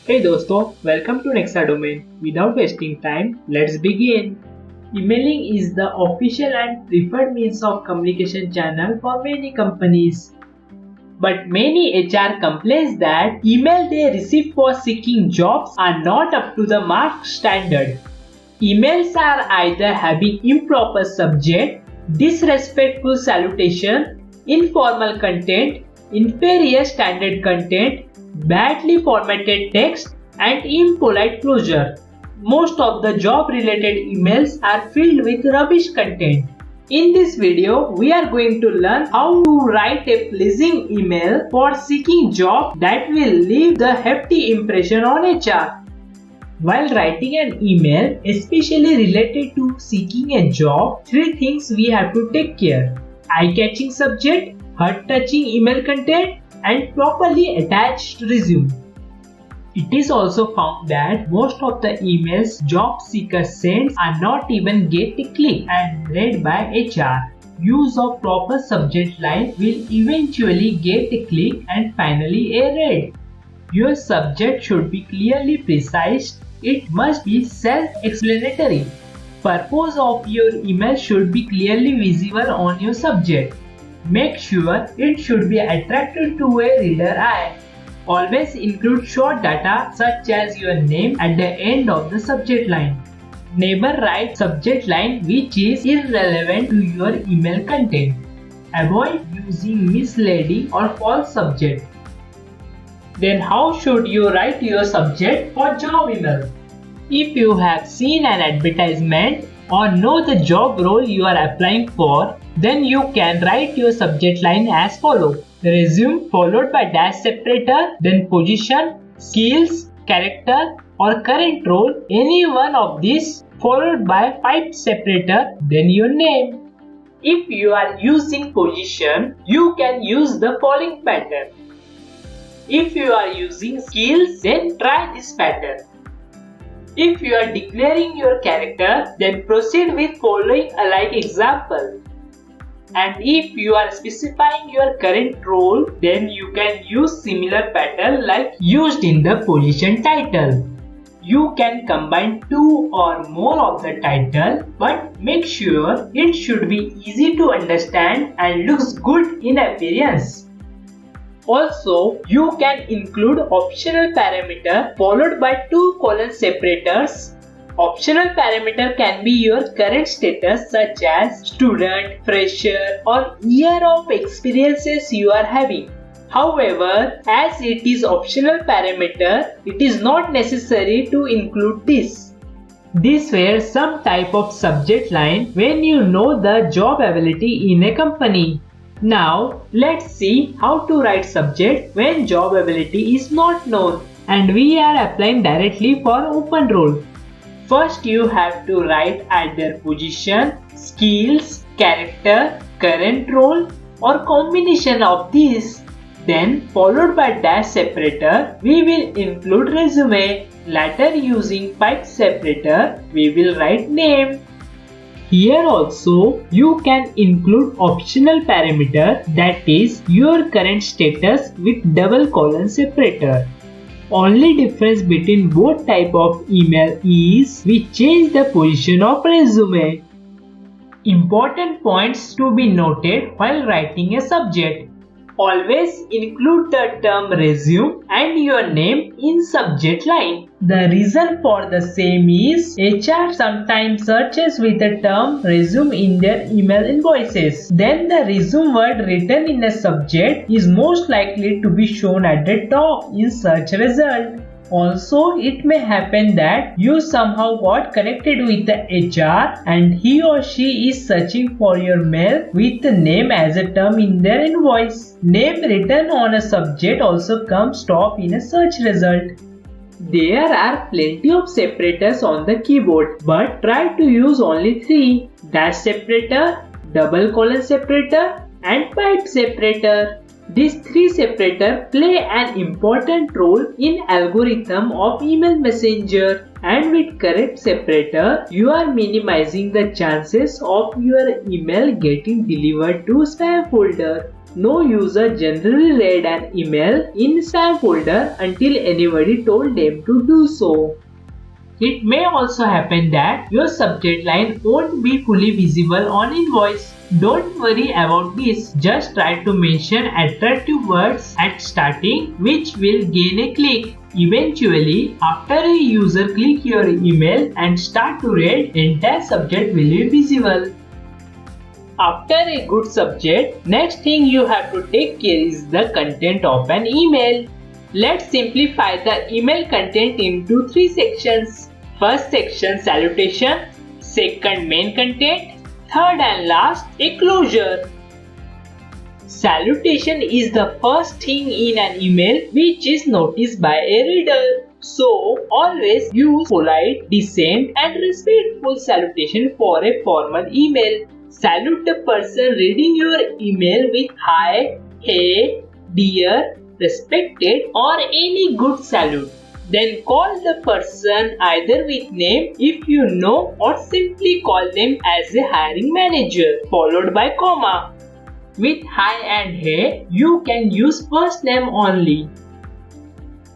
Hey दोस्तों, welcome to Nexa domain. Without wasting time, let's begin. Emailing is the official and preferred means of communication channel for many companies. But many HR complains that email they receive for seeking jobs are not up to the mark standard. Emails are either having improper subject, disrespectful salutation, informal content, inferior standard content, badly formatted text, and impolite closure. Most of the job related emails are filled with rubbish content. In this video, we are going to learn how to write a pleasing email for seeking job that will leave the hefty impression on HR. While writing an email, especially related to seeking a job, three things we have to take care: eye-catching subject, heart-touching email content, and properly attached resume. It is also found that most of the emails job seekers send are not even get a click and read by HR. Use of proper subject line will eventually get a click and finally a read. Your subject should be clearly precise. It must be self-explanatory. Purpose of your email should be clearly visible on your subject. Make sure it should be attractive to a reader eye. Always include short data such as your name at the end of the subject line. Never write subject line which is irrelevant to your email content. Avoid using misleading or false subject. Then how should you write your subject for job email? If you have seen an advertisement or know the job role you are applying for, then you can write your subject line as follows: resume followed by dash separator, then position, skills, character or current role, any one of these followed by pipe separator, then your name. If you are using position, you can use the following pattern. If you are using skills, then try this pattern. If you are declaring your character, then proceed with following a like example. And if you are specifying your current role, then you can use similar pattern like used in the position title. You can combine two or more of the title, but make sure it should be easy to understand and looks good in appearance. Also, you can include optional parameter followed by two colon separators. Optional parameter can be your current status such as student, fresher or year of experiences you are having. However, as it is optional parameter, it is not necessary to include this. This were some type of subject line when you know the job ability in a company. Now, let's see how to write subject when job ability is not known and we are applying directly for open role. First, you have to write either position, skills, character, current role or combination of these. Then, followed by dash separator, we will include resume. Later, using pipe separator, we will write name. Here also, you can include optional parameter, that is your current status with double colon separator. Only difference between both type of email is we change the position of resume. Important points to be noted while writing a subject. Always include the term resume and your name in subject line. The reason for the same is HR sometimes searches with the term resume in their email invoices. Then the resume word written in the subject is most likely to be shown at the top in search result. Also, it may happen that you somehow got connected with the HR and he or she is searching for your mail with the name as a term in their invoice. Name written on a subject also comes top in a search result. There are plenty of separators on the keyboard, but try to use only three: dash separator, double colon separator and pipe separator. These three separators play an important role in algorithm of email messenger, and with correct separator, you are minimizing the chances of your email getting delivered to spam folder. No user generally read an email in spam folder until anybody told them to do so. It may also happen that your subject line won't be fully visible on invoice. Don't worry about this, just try to mention attractive words at starting which will gain a click. Eventually, after a user click your email and start to read, entire subject will be visible. After a good subject, next thing you have to take care is the content of an email. Let's simplify the email content into 3 sections. First section salutation, second main content, third and last a closure. Salutation is the first thing in an email which is noticed by a reader. So always use polite, decent and respectful salutation for a formal email. Salute the person reading your email with hi, hey, dear, respected or any good salute. Then call the person either with name if you know or simply call them as a hiring manager followed by comma. With hi and hey, you can use first name only.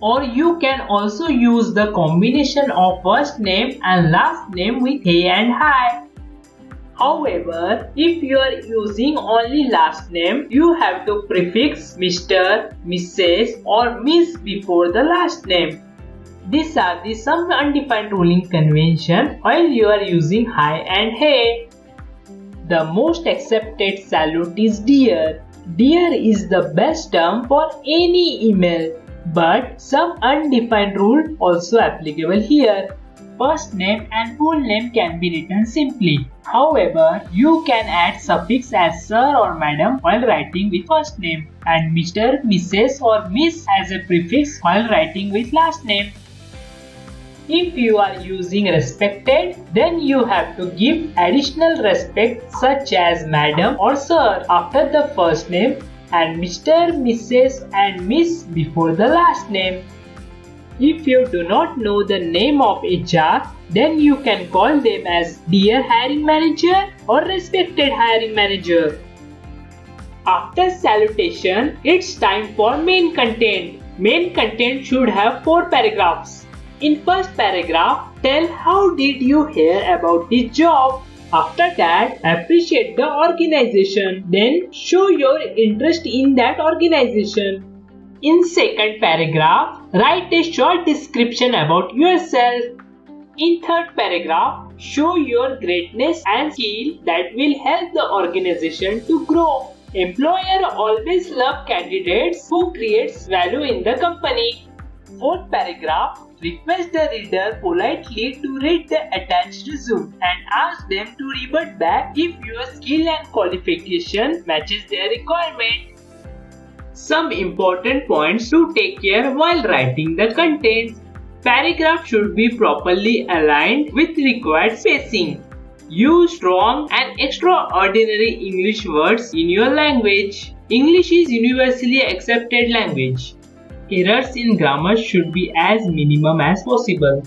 Or you can also use the combination of first name and last name with hey and hi. However, if you are using only last name, you have to prefix Mr., Mrs. or Miss before the last name. These are the some undefined ruling convention while you are using hi and hey. The most accepted salute is dear. Dear is the best term for any email, but some undefined rule also applicable here. First name and full name can be written simply. However, you can add suffix as sir or madam while writing with first name and Mr., Mrs. or Miss as a prefix while writing with last name. If you are using respected, then you have to give additional respect such as madam or sir after the first name and Mr., Mrs. and Miss before the last name. If you do not know the name of HR, then you can call them as Dear Hiring Manager or Respected Hiring Manager. After salutation, it's time for main content. Main content should have 4 paragraphs. In first paragraph, tell how did you hear about this job. After that, appreciate the organization. Then show your interest in that organization. In second paragraph, write a short description about yourself. In third paragraph, show your greatness and skill that will help the organization to grow. Employer always love candidates who creates value in the company. Fourth paragraph, request the reader politely to read the attached resume and ask them to revert back if your skill and qualification matches their requirement. Some important points to take care while writing the content. Paragraph should be properly aligned with required spacing. Use strong and extraordinary English words in your language. English is universally accepted language. Errors in grammar should be as minimum as possible.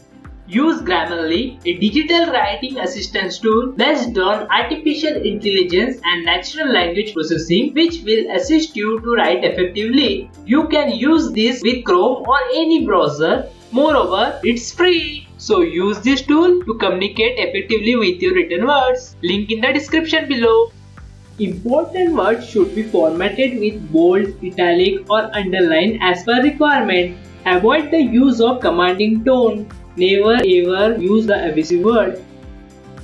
Use Grammarly, a digital writing assistance tool based on artificial intelligence and natural language processing which will assist you to write effectively. You can use this with Chrome or any browser. Moreover, it's free. So use this tool to communicate effectively with your written words. Link in the description below. Important words should be formatted with bold, italic or underline as per requirement. Avoid the use of commanding tone. Never ever use the abusive word.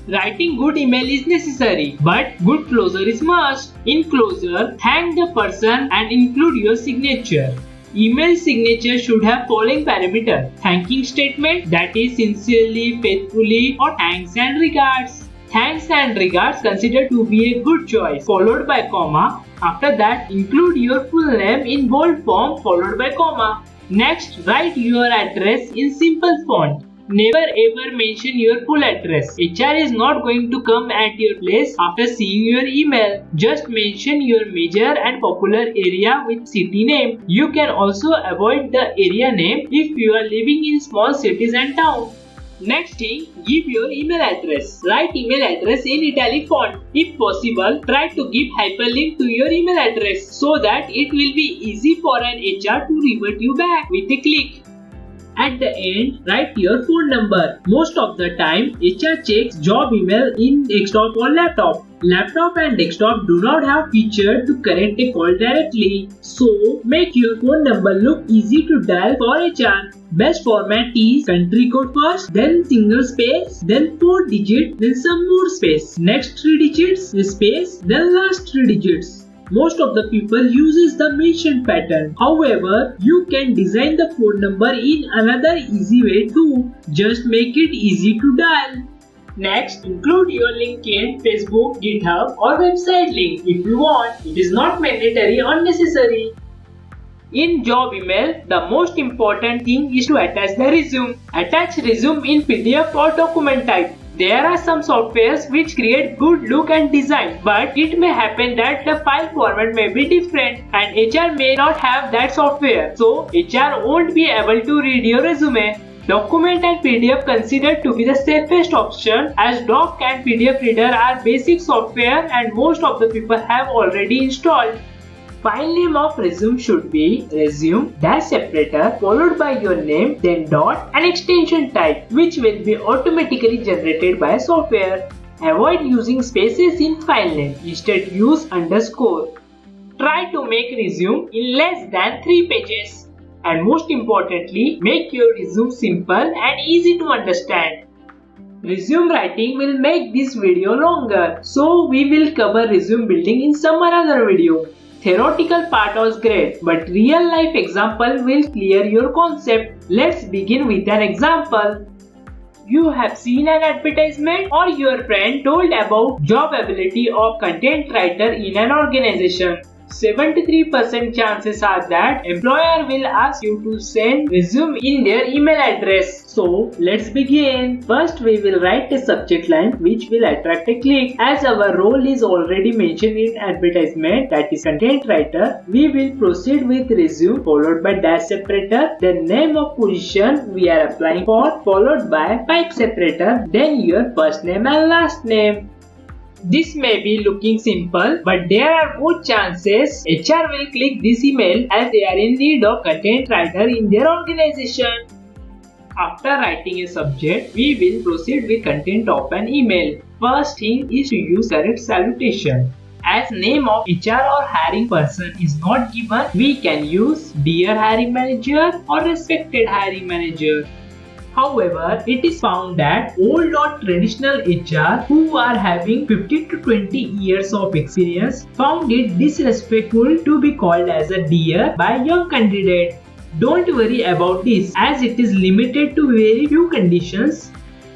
Writing good email is necessary, but good closure is must. In closure, thank the person and include your signature. Email signature should have following parameter: thanking statement, that is sincerely, faithfully or thanks and regards. Thanks and regards considered to be a good choice, followed by comma. After that, include your full name in bold form followed by comma. Next, write your address in simple font. Never ever mention your full address. HR is not going to come at your place after seeing your email. Just mention your major and popular area with city name. You can also avoid the area name if you are living in small cities and towns. Next thing, give your email address. Write email address in italic font. If possible, try to give hyperlink to your email address so that it will be easy for an HR to revert you back with a click. At the end, write your phone number. Most of the time, HR checks job email in desktop or laptop. Laptop and desktop do not have feature to connect a call directly. So, make your phone number look easy to dial for HR. Best format is country code first, then single space, then 4 digits, then some more space. Next 3 digits, space, then last 3 digits. Most of the people uses the mentioned pattern. However, you can design the phone number in another easy way too. Just make it easy to dial. Next, include your LinkedIn, Facebook, GitHub or website link if you want. It is not mandatory or necessary. In job email, the most important thing is to attach the resume. Attach resume in PDF or document type. There are some softwares which create good look and design, but it may happen that the file format may be different and HR may not have that software. So HR won't be able to read your resume. Document and PDF considered to be the safest option as Doc and PDF reader are basic software and most of the people have already installed. File name of resume should be resume dash separator followed by your name, then dot and extension type, which will be automatically generated by software. Avoid using spaces in file name. Instead use underscore. Try to make resume in less than 3 pages. And most importantly, make your resume simple and easy to understand. Resume writing will make this video longer, so we will cover resume building in some another video. Theoretical part was great, but real life example will clear your concept. Let's begin with an example. You have seen an advertisement or your friend told about job ability of content writer in an organization. 73% chances are that employer will ask you to send resume in their email address. So let's begin. First we will write a subject line which will attract a click. As our role is already mentioned in advertisement, that is content writer, we will proceed with resume followed by dash separator, then name of position we are applying for followed by pipe separator, then your first name and last name. This may be looking simple, but there are good chances HR will click this email as they are in need of content writer in their organization. After writing a subject, we will proceed with content of an email. First thing is to use correct salutation. As name of HR or hiring person is not given, we can use Dear Hiring Manager or Respected Hiring Manager. However, it is found that old or traditional HR who are having 15 to 20 years of experience found it disrespectful to be called as a dear by young candidate. Don't worry about this as it is limited to very few conditions.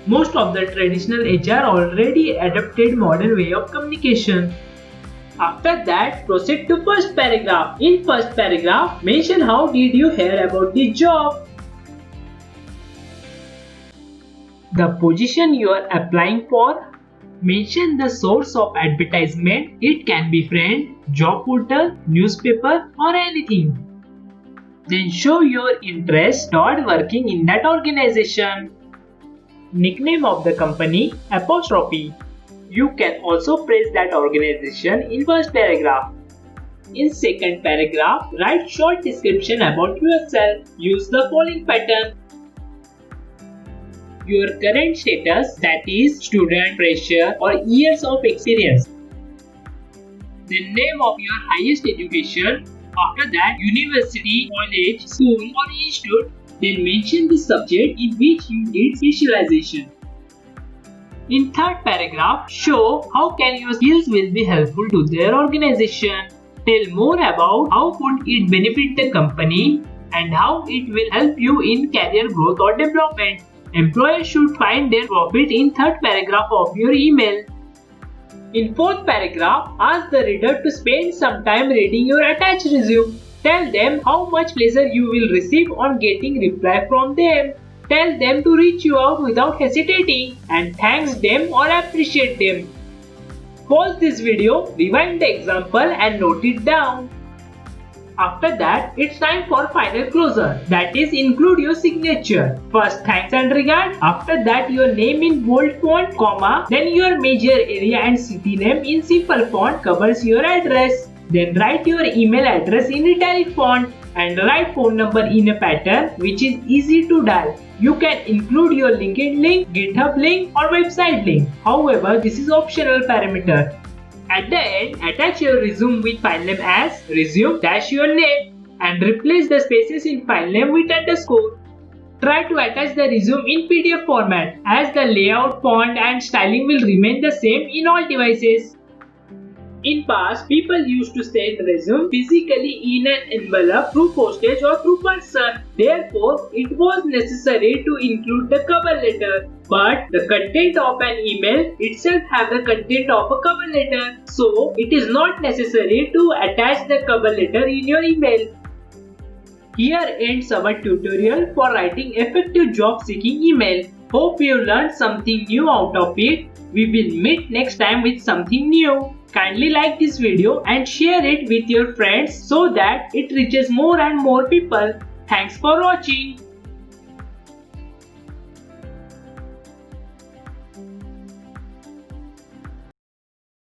Most of the traditional HR already adopted modern way of communication. After that, proceed to first paragraph. In first paragraph, mention how did you hear about the job. The position you are applying for. Mention the source of advertisement. It can be friend, job portal, newspaper or anything. Then show your interest toward working in that organization. Nickname of the company, apostrophe. You can also praise that organization in first paragraph. In second paragraph, write short description about yourself. Use the following pattern. Your current status, that is student, fresher or years of experience. The name of your highest education. After that, university, college, school or institute. Then mention the subject in which you did specialization. In third paragraph, show how can your skills will be helpful to their organization. Tell more about how could it benefit the company and how it will help you in career growth or development. Employers should find their profit in third paragraph of your email. In fourth paragraph, ask the reader to spend some time reading your attached resume. Tell them how much pleasure you will receive on getting reply from them. Tell them to reach you out without hesitating and thanks them or appreciate them. Pause this video, rewind the example and note it down. After that, it's time for final closure. That is, include your signature. First, thanks and regard. After that, your name in bold font, comma. Then your major area and city name in simple font covers your address. Then write your email address in italic font and write phone number in a pattern which is easy to dial. You can include your LinkedIn link, GitHub link or website link. However, this is optional parameter. At the end, attach your resume with file name as resume-your name and replace the spaces in file name with underscore. Try to attach the resume in PDF format as the layout, font and styling will remain the same in all devices. In past, people used to send resume physically in an envelope through postage or through person. Therefore, it was necessary to include the cover letter. But the content of an email itself have the content of a cover letter. So, it is not necessary to attach the cover letter in your email. Here ends our tutorial for writing effective job seeking email. Hope you learned something new out of it. We will meet next time with something new. Kindly like this video and share it with your friends so that it reaches more and more people. Thanks for watching.